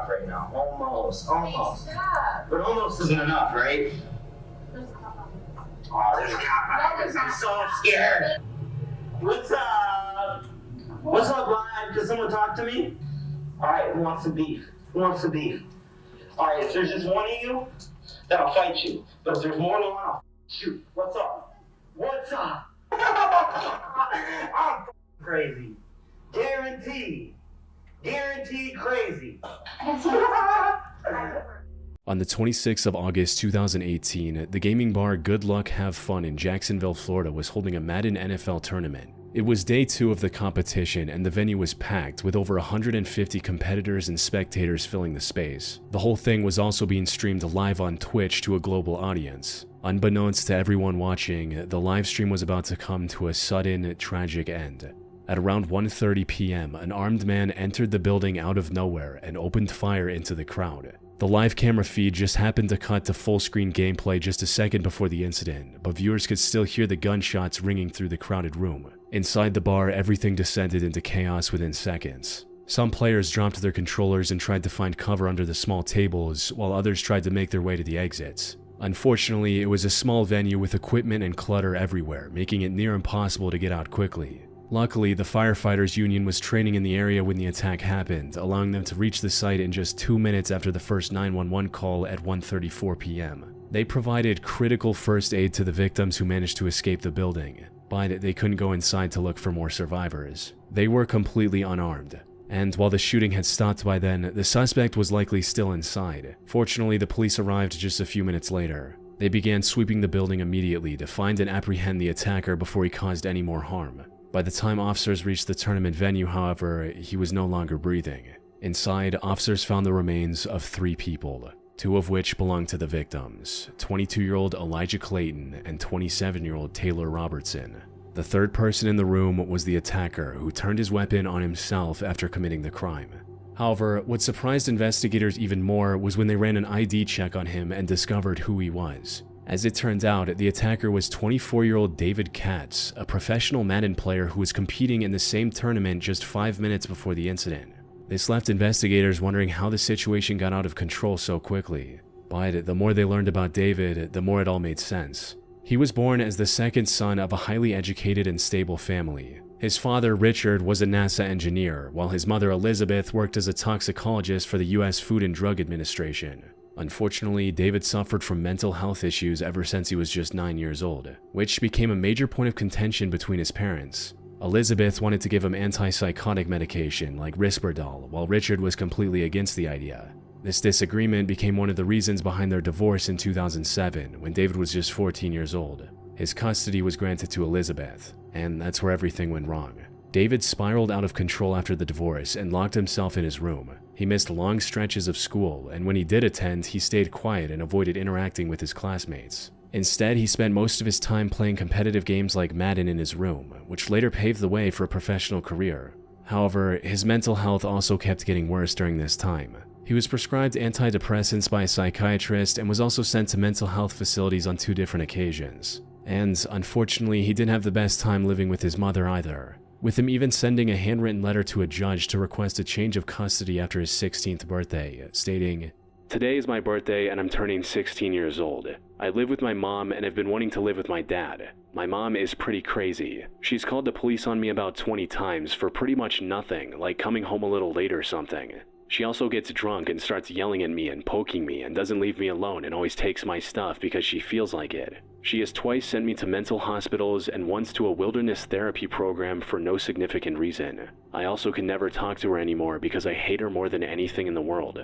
enough right now. Almost. Hey, stop. But almost isn't enough, right? There's a cop. Oh, there's a cop out there. I'm so scared. What's up? What's up, Ryan? Can someone talk to me? Alright, who wants some beef? Who wants some beef? Alright, if there's just one of you, then I'll fight you. But if there's more than one, I'll shoot. What's up? What's up? I'm crazy. Guaranteed. Guaranteed crazy. On the 26th of August 2018, the gaming bar Good Luck Have Fun in Jacksonville, Florida was holding a Madden NFL tournament. It was day 2 of the competition and the venue was packed with over 150 competitors and spectators filling the space. The whole thing was also being streamed live on Twitch to a global audience. Unbeknownst to everyone watching, the live stream was about to come to a sudden, tragic end. At around 1:30 p.m., an armed man entered the building out of nowhere and opened fire into the crowd. The live camera feed just happened to cut to full-screen gameplay just a second before the incident, but viewers could still hear the gunshots ringing through the crowded room. Inside the bar, everything descended into chaos within seconds. Some players dropped their controllers and tried to find cover under the small tables, while others tried to make their way to the exits. Unfortunately, it was a small venue with equipment and clutter everywhere, making it near impossible to get out quickly. Luckily, the firefighters union was training in the area when the attack happened, allowing them to reach the site in just 2 minutes after the first 911 call at 1:34 p.m. They provided critical first aid to the victims who managed to escape the building, but they couldn't go inside to look for more survivors. They were completely unarmed, and while the shooting had stopped by then, the suspect was likely still inside. Fortunately, the police arrived just a few minutes later. They began sweeping the building immediately to find and apprehend the attacker before he caused any more harm. By the time officers reached the tournament venue, however, he was no longer breathing. Inside, officers found the remains of 3 people, 2 of which belonged to the victims, 22-year-old Elijah Clayton and 27-year-old Taylor Robertson. The third person in the room was the attacker, who turned his weapon on himself after committing the crime. However, what surprised investigators even more was when they ran an ID check on him and discovered who he was. As it turned out, the attacker was 24-year-old David Katz, a professional Madden player who was competing in the same tournament just 5 minutes before the incident. This left investigators wondering how the situation got out of control so quickly. But the more they learned about David, the more it all made sense. He was born as the second son of a highly educated and stable family. His father, Richard, was a NASA engineer, while his mother, Elizabeth, worked as a toxicologist for the U.S. Food and Drug Administration. Unfortunately, David suffered from mental health issues ever since he was just 9 years old, which became a major point of contention between his parents. Elizabeth wanted to give him antipsychotic medication like Risperdal, while Richard was completely against the idea. This disagreement became one of the reasons behind their divorce in 2007, when David was just 14 years old. His custody was granted to Elizabeth, and that's where everything went wrong. David spiraled out of control after the divorce and locked himself in his room. He missed long stretches of school, and when he did attend, he stayed quiet and avoided interacting with his classmates. Instead, he spent most of his time playing competitive games like Madden in his room, which later paved the way for a professional career. However, his mental health also kept getting worse during this time. He was prescribed antidepressants by a psychiatrist and was also sent to mental health facilities on 2 different occasions. And unfortunately, he didn't have the best time living with his mother either, with him even sending a handwritten letter to a judge to request a change of custody after his 16th birthday, stating, "Today is my birthday and I'm turning 16 years old. I live with my mom and have been wanting to live with my dad. My mom is pretty crazy. She's called the police on me about 20 times for pretty much nothing, like coming home a little late or something. She also gets drunk and starts yelling at me and poking me and doesn't leave me alone and always takes my stuff because she feels like it. She has twice sent me to mental hospitals and once to a wilderness therapy program for no significant reason. I also can never talk to her anymore because I hate her more than anything in the world."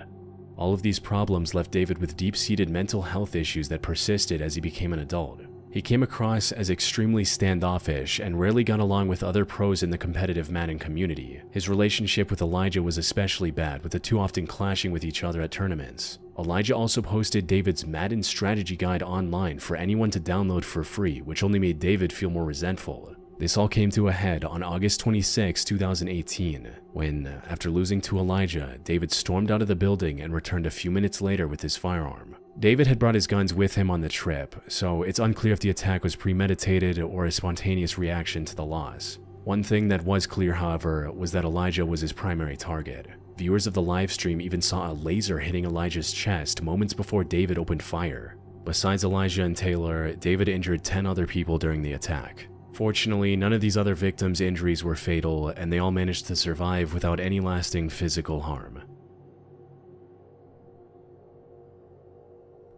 All of these problems left David with deep-seated mental health issues that persisted as he became an adult. He came across as extremely standoffish and rarely got along with other pros in the competitive Madden community. His relationship with Elijah was especially bad, with the 2 often clashing with each other at tournaments. Elijah also posted David's Madden strategy guide online for anyone to download for free, which only made David feel more resentful. This all came to a head on August 26, 2018, when, after losing to Elijah, David stormed out of the building and returned a few minutes later with his firearm. David had brought his guns with him on the trip, so it's unclear if the attack was premeditated or a spontaneous reaction to the loss. One thing that was clear, however, was that Elijah was his primary target. Viewers of the live stream even saw a laser hitting Elijah's chest moments before David opened fire. Besides Elijah and Taylor, David injured 10 other people during the attack. Fortunately, none of these other victims' injuries were fatal, and they all managed to survive without any lasting physical harm.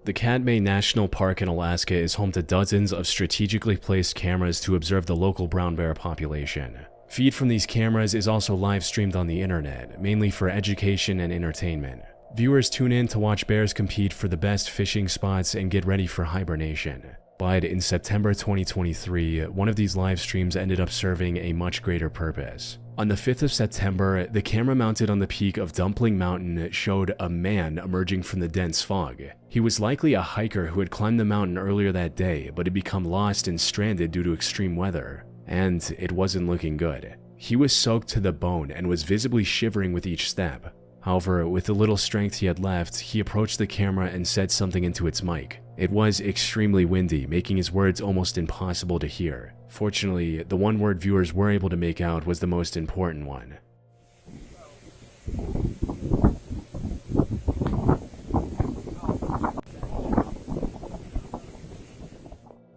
The Katmai National Park in Alaska is home to dozens of strategically placed cameras to observe the local brown bear population. Feed from these cameras is also live streamed on the internet, mainly for education and entertainment. Viewers tune in to watch bears compete for the best fishing spots and get ready for hibernation. But in September 2023, one of these live streams ended up serving a much greater purpose. On the 5th of September, the camera mounted on the peak of Dumpling Mountain showed a man emerging from the dense fog. He was likely a hiker who had climbed the mountain earlier that day, but had become lost and stranded due to extreme weather. And it wasn't looking good. He was soaked to the bone and was visibly shivering with each step. However, with the little strength he had left, he approached the camera and said something into its mic. It was extremely windy, making his words almost impossible to hear. Fortunately, the one word viewers were able to make out was the most important one.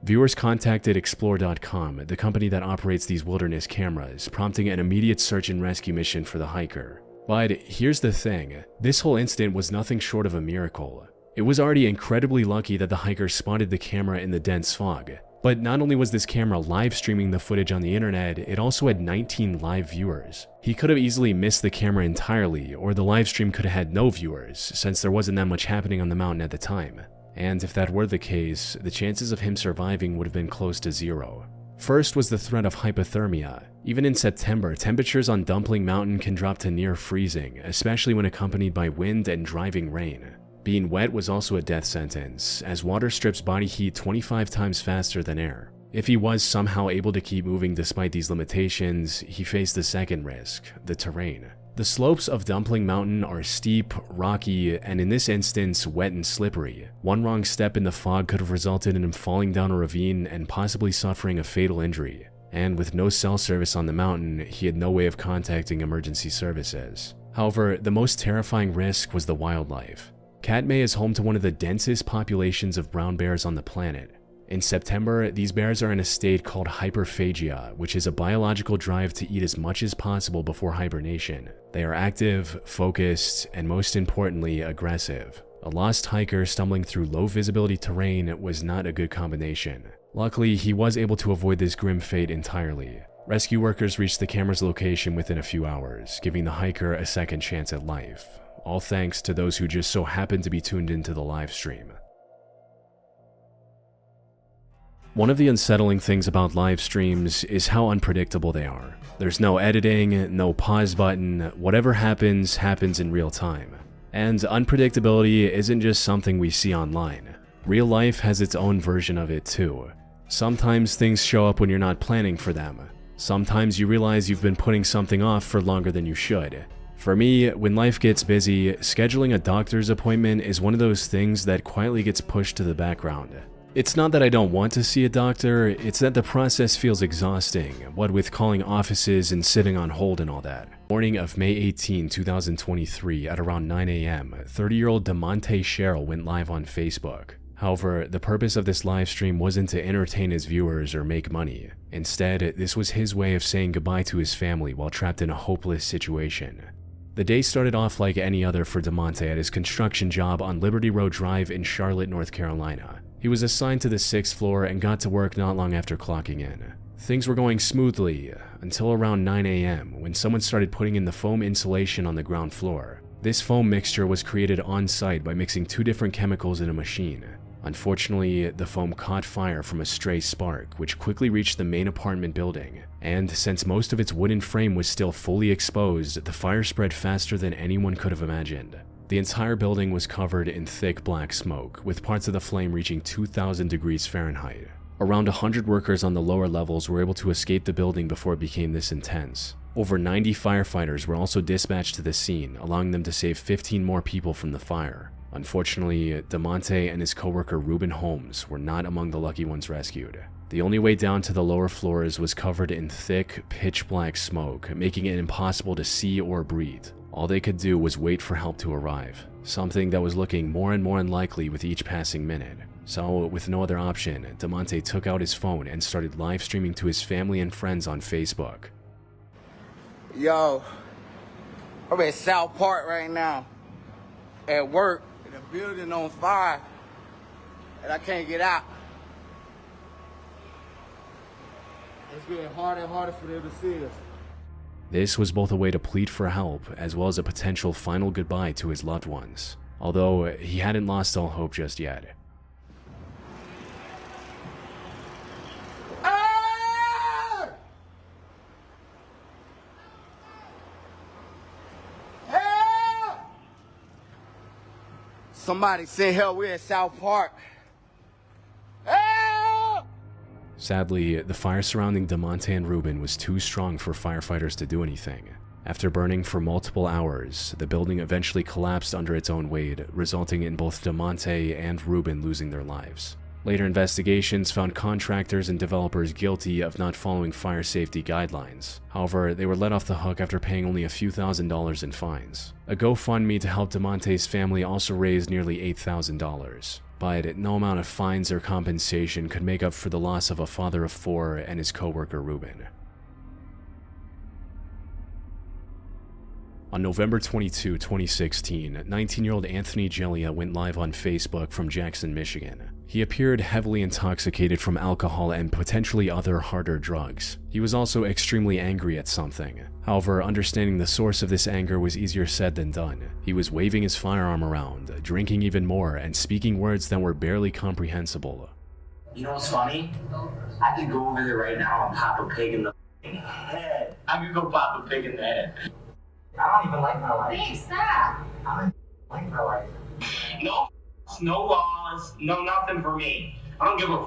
Viewers contacted Explore.com, the company that operates these wilderness cameras, prompting an immediate search and rescue mission for the hiker. But here's the thing, this whole incident was nothing short of a miracle. It was already incredibly lucky that the hiker spotted the camera in the dense fog. But not only was this camera live streaming the footage on the internet, it also had 19 live viewers. He could have easily missed the camera entirely, or the live stream could have had no viewers, since there wasn't that much happening on the mountain at the time. And if that were the case, the chances of him surviving would have been close to zero. First was the threat of hypothermia. Even in September, temperatures on Dumpling Mountain can drop to near freezing, especially when accompanied by wind and driving rain. Being wet was also a death sentence, as water strips body heat 25 times faster than air. If he was somehow able to keep moving despite these limitations, he faced the second risk, the terrain. The slopes of Dumpling Mountain are steep, rocky, and in this instance, wet and slippery. One wrong step in the fog could have resulted in him falling down a ravine and possibly suffering a fatal injury. And with no cell service on the mountain, he had no way of contacting emergency services. However, the most terrifying risk was the wildlife. Katmai is home to one of the densest populations of brown bears on the planet. In September, these bears are in a state called hyperphagia, which is a biological drive to eat as much as possible before hibernation. They are active, focused, and most importantly, aggressive. A lost hiker stumbling through low visibility terrain was not a good combination. Luckily, he was able to avoid this grim fate entirely. Rescue workers reached the camera's location within a few hours, giving the hiker a second chance at life. All thanks to those who just so happened to be tuned into the live stream. One of the unsettling things about live streams is how unpredictable they are. There's no editing, no pause button, whatever happens, happens in real time. And unpredictability isn't just something we see online. Real life has its own version of it too. Sometimes things show up when you're not planning for them. Sometimes you realize you've been putting something off for longer than you should. For me, when life gets busy, scheduling a doctor's appointment is one of those things that quietly gets pushed to the background. It's not that I don't want to see a doctor, it's that the process feels exhausting, what with calling offices and sitting on hold and all that. Morning of May 18, 2023 at around 9 a.m., 30-year-old DeMonte Sherrill went live on Facebook. However, the purpose of this live stream wasn't to entertain his viewers or make money. Instead, this was his way of saying goodbye to his family while trapped in a hopeless situation. The day started off like any other for DeMonte at his construction job on Liberty Road Drive in Charlotte, North Carolina. He was assigned to the 6th floor and got to work not long after clocking in. Things were going smoothly until around 9 a.m. when someone started putting in the foam insulation on the ground floor. This foam mixture was created on-site by mixing two different chemicals in a machine. Unfortunately, the foam caught fire from a stray spark, which quickly reached the main apartment building. And since most of its wooden frame was still fully exposed, the fire spread faster than anyone could have imagined. The entire building was covered in thick black smoke, with parts of the flame reaching 2,000 degrees Fahrenheit. Around 100 workers on the lower levels were able to escape the building before it became this intense. Over 90 firefighters were also dispatched to the scene, allowing them to save 15 more people from the fire. Unfortunately, DeMonte and his coworker Ruben Holmes were not among the lucky ones rescued. The only way down to the lower floors was covered in thick, pitch-black smoke, making it impossible to see or breathe. All they could do was wait for help to arrive, something that was looking more and more unlikely with each passing minute. So, with no other option, DeMonte took out his phone and started live streaming to his family and friends on Facebook. Yo, I'm at South Park right now, at work, in a building on fire, and I can't get out. It's getting harder and harder for them to see us. This was both a way to plead for help, as well as a potential final goodbye to his loved ones, although he hadn't lost all hope just yet. Somebody send help. We're at South Park. Help! Sadly, the fire surrounding DeMonte and Ruben was too strong for firefighters to do anything. After burning for multiple hours, the building eventually collapsed under its own weight, resulting in both DeMonte and Ruben losing their lives. Later investigations found contractors and developers guilty of not following fire safety guidelines. However, they were let off the hook after paying only a few $1,000s in fines. A GoFundMe to help DeMonte's family also raised nearly $8,000. But no amount of fines or compensation could make up for the loss of a father of 4 and his co-worker Ruben. On November 22, 2016, 19-year-old Anthony Gillia went live on Facebook from Jackson, Michigan. He appeared heavily intoxicated from alcohol and potentially other harder drugs. He was also extremely angry at something. However, understanding the source of this anger was easier said than done. He was waving his firearm around, drinking even more, and speaking words that were barely comprehensible. You know what's funny? I could go over there right now and pop a pig in the head. I could go pop a pig in the head. I don't even like my life. Hey, stop! I don't like my life. No laws, no nothing for me. I don't give a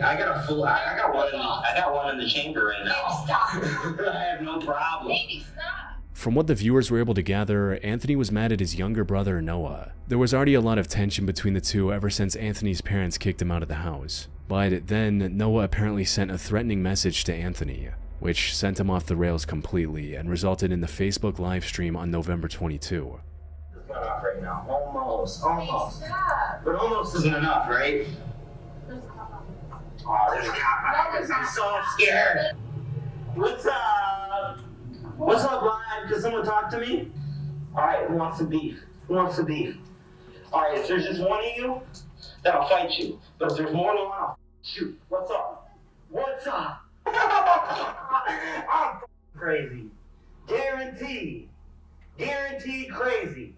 I got one in the chamber right now. Maybe stop. I have no problem. Maybe stop. From what the viewers were able to gather, Anthony was mad at his younger brother Noah. There was already a lot of tension between the two ever since Anthony's parents kicked him out of the house. But then Noah apparently sent a threatening message to Anthony, which sent him off the rails completely and resulted in the Facebook live stream on November 22. It's not off right now. Almost. Hey, stop! But almost isn't enough, right? There's a cop on. Oh, there's a cop on. I'm so scared. What's up? What's up, live? Can someone talk to me? Alright, who wants some beef? Who wants some beef? Alright, if there's just one of you, then I'll fight you. But if there's more than one, I'll shoot. What's up? What's up? I'm crazy. Guaranteed. Guaranteed crazy.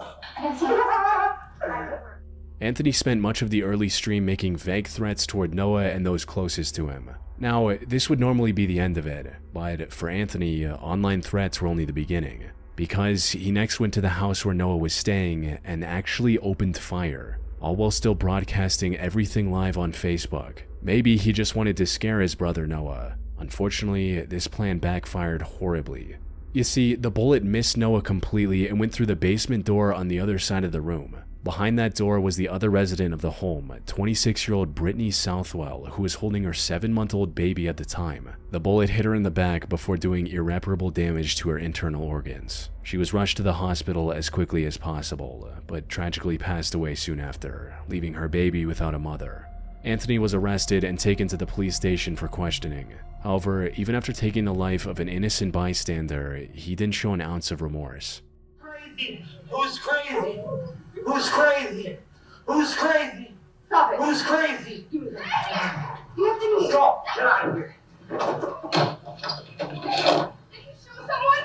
Anthony spent much of the early stream making vague threats toward Noah and those closest to him. Now, this would normally be the end of it, but for Anthony, online threats were only the beginning, because he next went to the house where Noah was staying and actually opened fire, all while still broadcasting everything live on Facebook. Maybe he just wanted to scare his brother Noah. Unfortunately, this plan backfired horribly. You see, the bullet missed Noah completely and went through the basement door on the other side of the room. Behind that door was the other resident of the home, 26-year-old Brittany Southwell, who was holding her 7-month-old baby at the time. The bullet hit her in the back before doing irreparable damage to her internal organs. She was rushed to the hospital as quickly as possible, but tragically passed away soon after, leaving her baby without a mother. Anthony was arrested and taken to the police station for questioning. However, even after taking the life of an innocent bystander, he didn't show an ounce of remorse. Crazy? Who's crazy? Who's crazy? Who's crazy? Stop it! Who's crazy? Give me that. You have to be. Go! Get out of here! Did you shoot someone?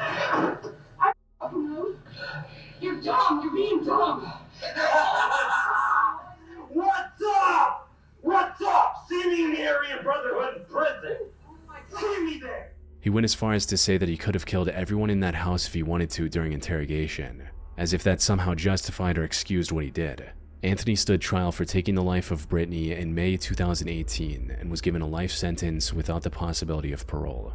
I don't know. You're dumb. You're being dumb. What's up? What's up? See me in the Aryan Brotherhood in prison. Oh my God. See me there. He went as far as to say that he could have killed everyone in that house if he wanted to during interrogation, as if that somehow justified or excused what he did. Anthony stood trial for taking the life of Brittany in May 2018 and was given a life sentence without the possibility of parole.